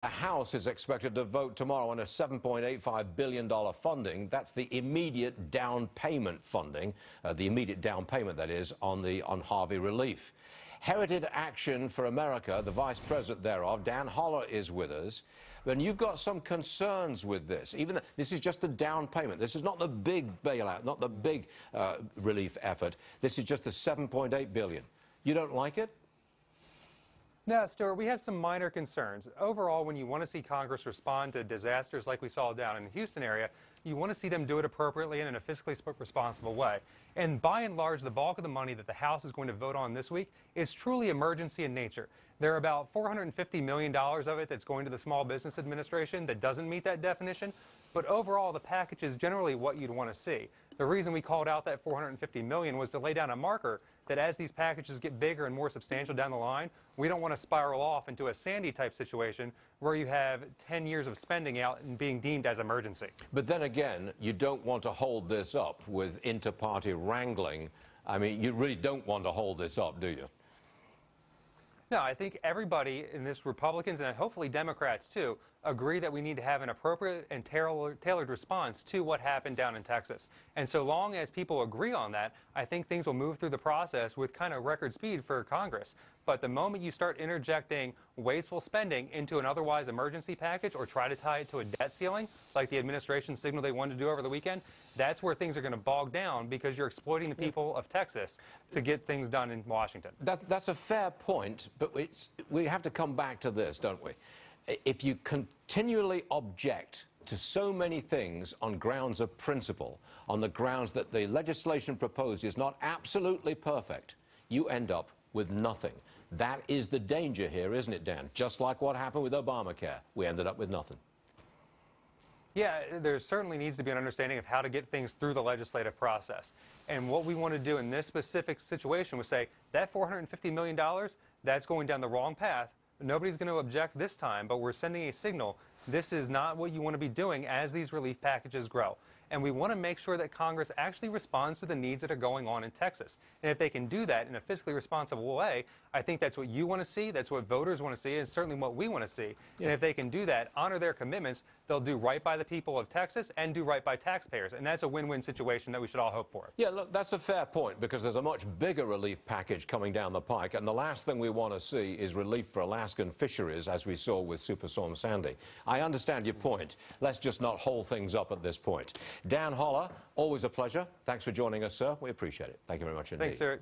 The House is expected to vote tomorrow on a $7.85 billion funding. That's the immediate down payment funding, the immediate down payment, that is, on Harvey relief. Heritage Action for America, the vice president thereof, Dan Holler, is with us. And you've got some concerns with this. This is just the down payment. This is not the big bailout, not the big relief effort. This is just the $7.8 billion. You don't like it? No, Stuart, we have some minor concerns. Overall, when you want to see Congress respond to disasters like we saw down in the Houston area, you want to see them do it appropriately and in a fiscally responsible way. And by and large, the bulk of the money that the House is going to vote on this week is truly emergency in nature. There are about $450 million of it that's going to the Small Business Administration that doesn't meet that definition. But overall, the package is generally what you'd want to see. The reason we called out that $450 million was to lay down a marker that as these packages get bigger and more substantial down the line, we don't want to spiral off into a Sandy-type situation where you have 10 years of spending out and being deemed as emergency. But then again, you don't want to hold this up with inter-party wrangling. I mean, you really don't want to hold this up, do you? No, I think everybody in this, Republicans and hopefully Democrats too, agree that we need to have an appropriate and tailored response to what happened down in Texas. And so long as people agree on that, I think things will move through the process with kind of record speed for Congress. But the moment you start interjecting wasteful spending into an otherwise emergency package or try to tie it to a debt ceiling, like the administration signaled they wanted to do over the weekend, that's where things are going to bog down because you're exploiting the people of Texas to get things done in Washington. That's a fair point, but we have to come back to this, don't we? If you continually object to so many things on grounds of principle, on the grounds that the legislation proposed is not absolutely perfect, you end up with nothing. That is the danger here, isn't it, Dan? Just like what happened with Obamacare. We ended up with nothing. Yeah, there certainly needs to be an understanding of how to get things through the legislative process. And what we want to do in this specific situation was say, that $450 million, that's going down the wrong path. Nobody's going to object this time, but we're sending a signal. This is not what you want to be doing as these relief packages grow. And we want to make sure that Congress actually responds to the needs that are going on in Texas. And if they can do that in a fiscally responsible way, I think that's what you want to see, that's what voters want to see, and certainly what we want to see. Yeah. And if they can do that, honor their commitments, they'll do right by the people of Texas and do right by taxpayers. And that's a win-win situation that we should all hope for. Yeah, look, that's a fair point, because there's a much bigger relief package coming down the pike, and the last thing we want to see is relief for Alaskan fisheries, as we saw with Superstorm Sandy. I understand your point. Let's just not hold things up at this point. Dan Holler, always a pleasure. Thanks for joining us, sir. We appreciate it. Thank you very much indeed. Thanks, sir.